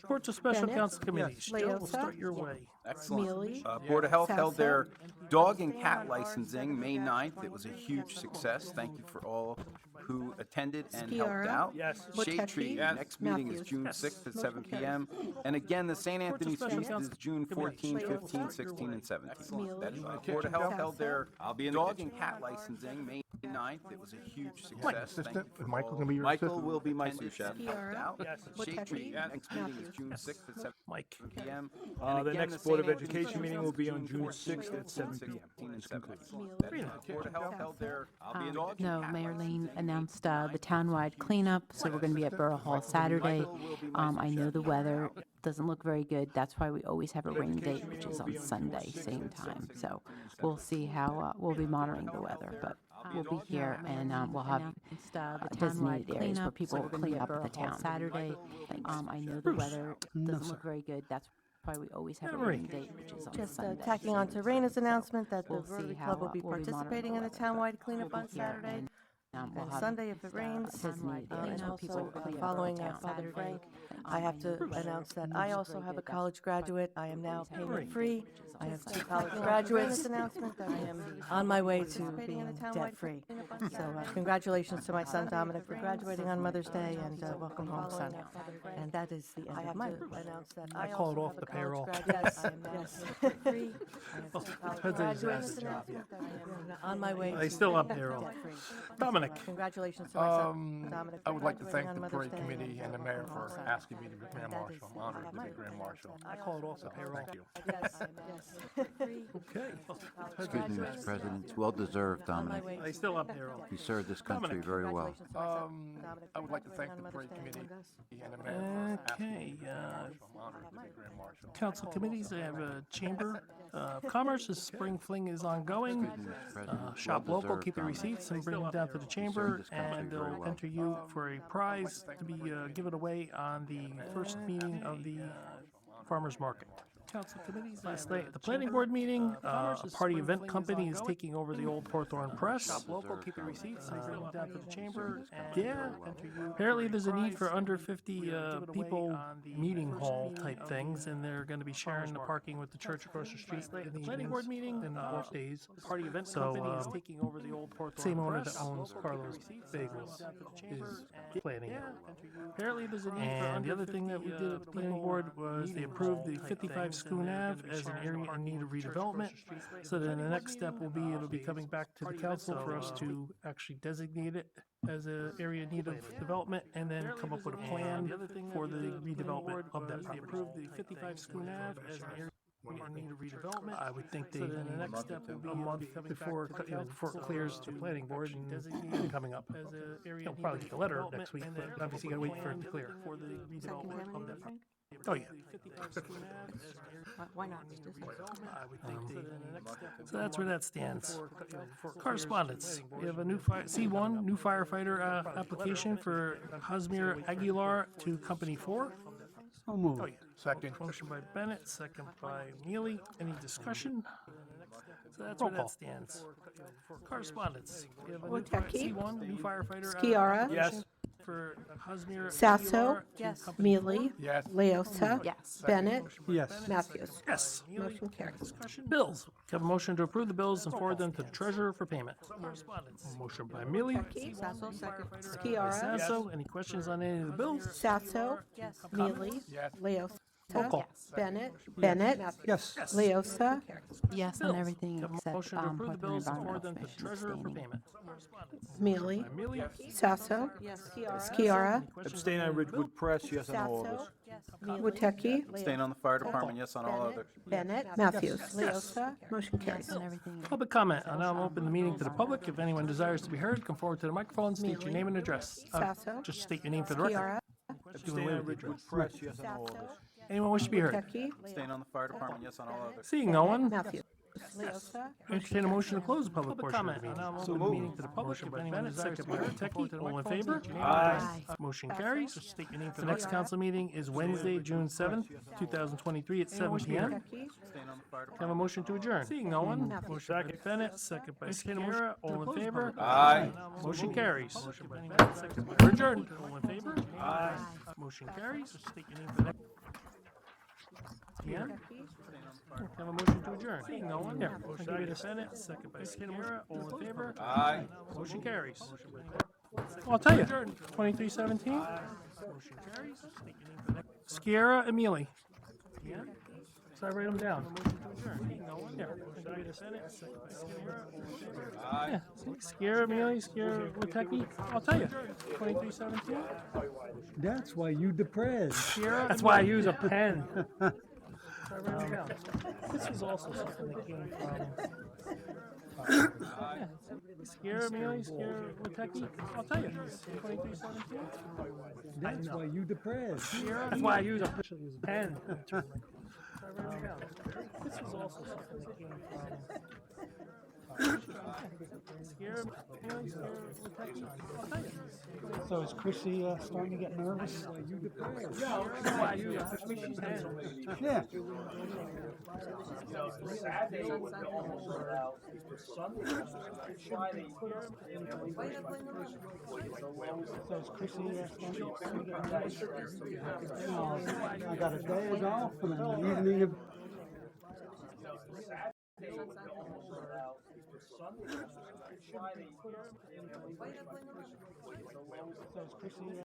Courts of Special Bennett? Council Committees. Joe, we'll Leosa? start your way. Excellent. Mealy? Board of Health held their dog and cat Abstain on R licensing May 9th. It was a huge success. Thank you for all who attended and helped Skiara? out. Yes. Shade Woteki? Tree, Yes. next meeting is Matthews? June Yes. 6th at Motion 7 carries. p.m. And again, the St. Anthony's Special Feast is Council June Committees. 14, Leosa? 15, 16, and 17. Mealy? That is Board of Health held their I'll be in the dog kitchen. and cat licensing May 9th. It was a huge success. Mike, Thank assistant? you Is for Michael all. gonna be your Michael assistant? will be my Attended sous chef. and helped Skiara? out. Shade Woteki? Tree, next meeting is Matthews? June 6th at 7 Mike. p.m. The And again, next Board of St. Anthony's Education meeting will be on June 6th at 14, 7 p.m. 16, and 17. Mealy? Board of Health held their dog and No, cat Mayor Lane licensing announced the townwide cleanup, so we're going to be at Borough Hall Saturday. I know the weather doesn't look very good. That's why we always have a rain date, which is on Sunday, same time. So we'll see how, we'll be monitoring the weather, but we'll be here and we'll have designated areas where people will clean up the town. Saturday. I know the weather doesn't look very good. That's why we always have a rain date, which is on Just Sunday. tacking on to Raina's announcement that the We'll see Rotary how, Club will be we'll be monitoring participating in the the weather, townwide cleanup we'll on be here Saturday. We'll And have Sunday if it rains. designated areas where people And will also clean up following the town. Father Frank, I have to announce that I also have a college graduate. I am now payment free. I have 2 college graduates. Announcement that I am on my way to being debt free. So congratulations to my son Dominic for graduating on Mother's Day, and welcome home, son. And that is the end of my announce that I call it off the payroll. Yes, yes. Free. I have 2 college Depends on graduates. his Announcement that I am on my way. They to still on being payroll. debt-free. Dominic. Congratulations to my son Dominic. I for would like to graduating thank on the Mother's parade Day, committee and the mayor for son. asking me to be Grand That Marshal. is I'm honored the to be Grand Marshal. I call it off the payroll. Thank you. Yes, yes. Okay. Excuse me, Mr. President. It's well-deserved, Dominic. They still on payroll. You served this country very well. I would like to thank the parade committee and the mayor for asking me to be Grand Marshal. I'm honored to be Grand Marshal. Council committees, I have a Chamber of Commerce, the spring fling is ongoing. Shop local, keep your receipts and bring them down to the chamber, and they'll enter you for a prize to be given away on the first meeting of the farmer's market. council committees. Last night at the planning board meeting, a party event company is taking over the old Porthorn Press. Shop local, keep your receipts, and bring them down to the chamber. Yeah, apparently there's a need for under 50 people meeting hall type things, and they're going to be sharing the parking with the church across the street. In the planning board meeting and both days. Party event company is taking over the old Porthorn Same owner that owns Carlos Bagels is planning it. Apparently there's a need for under the other thing that we did at the planning board was they approved the 55 Schoon Ave as an area in need of redevelopment. So then the next step will be, it'll be coming back to the council for us to actually designate it as an area in need of development and then come up with a plan for the redevelopment of that property. They approved the 55 Schoon Ave as an area in need of redevelopment. I would think they, the next step will be a month before, before it clears to planning board and coming up. They'll probably get a letter next week, but obviously you gotta wait for it to clear. For the redevelopment of that property. Oh, yeah. Why not? I would think they, so that's where that stands. Correspondence. We have a new C1, new firefighter application for Hosmer Aguilar to Company 4. So moved. Oh, yeah. Second. Motion by Bennett, second by Neely. Any discussion? So that's where that stands. Correspondence. We have a new Wojciechowski. C1, new firefighter. Skiara. Yes. For Hosmer Sasso. Aguilar to Yes. Company Mealy. Yes. Leosa. Yes. Bennett. Yes. Matthews. Yes. Motion carries. Discussion. Bills. Have a motion to approve the bills and forward them to the treasurer for payment. Correspondence. Motion by Mealy. Sasso, second. By Skiara. Sasso. Any questions on any of the bills? Sasso. Yes. Mealy. Yes. Leosa. Roll call. Bennett. Bennett. Yes. Leosa. Yes on everything Have a except motion to approve the Portland bills and forward Environmental them to the Commission treasurer for abstaining. payment. Mealy. By Mealy. Sasso. Yes. Skiara. Any questions Abstain any on of the Ridgewood Press, yes on all of Sasso. this. Yes. Wojciechowski. Staying on the fire department, yes on all others. Bennett. Matthews. Leosa. Motion carries. Yes on everything. Public comment. I'll now open the meeting to the public. If anyone desires to be heard, come forward to the microphone, state your name and address. Sasso. Just state your name for the record. Skiara. Abstain on Ridgewood Press, yes on all of this. Anyone wish to be heard? Wojciechowski. Staying on the fire department, yes on all others. Seeing no one, Matthews. Leosa. entertain a motion to close the public portion of the meeting. I'll now open the meeting to the public. If anyone desires to be heard, come forward to the microphone, state your name and address. Motion carries. State your name for the next council meeting is Wednesday, June 7th, 2023 at 7 p.m. Wojciechowski. Staying on the fire department. Have a motion to adjourn. Seeing no one, motion by Bennett, second by Skiara. All in favor? Aye. Motion carries. We're adjourned. All in favor? Aye. Motion carries. State your name for the next. Yeah. Have a motion to adjourn. Seeing no one, motion by the Senate, second by Skiara. All in favor? Aye. Motion carries. I'll tell you, 2317. Motion carries. State your name for the next. Skiara Emili. Yeah. So I write them down. Yeah. Yeah. Skiara Emili, Skiara Witeki. I'll tell you, 2317. That's why you depressed. That's why I use a pen. I write them down. This was also something that came from. Skiara Emili, Skiara Witeki. I'll tell you, 2317. That's why you depressed. That's why I use a pen. This was also something that came from. So is Chrissy starting to get nervous? Yeah. So is Chrissy starting to get nervous? I got a day off and an evening of. So is Chrissy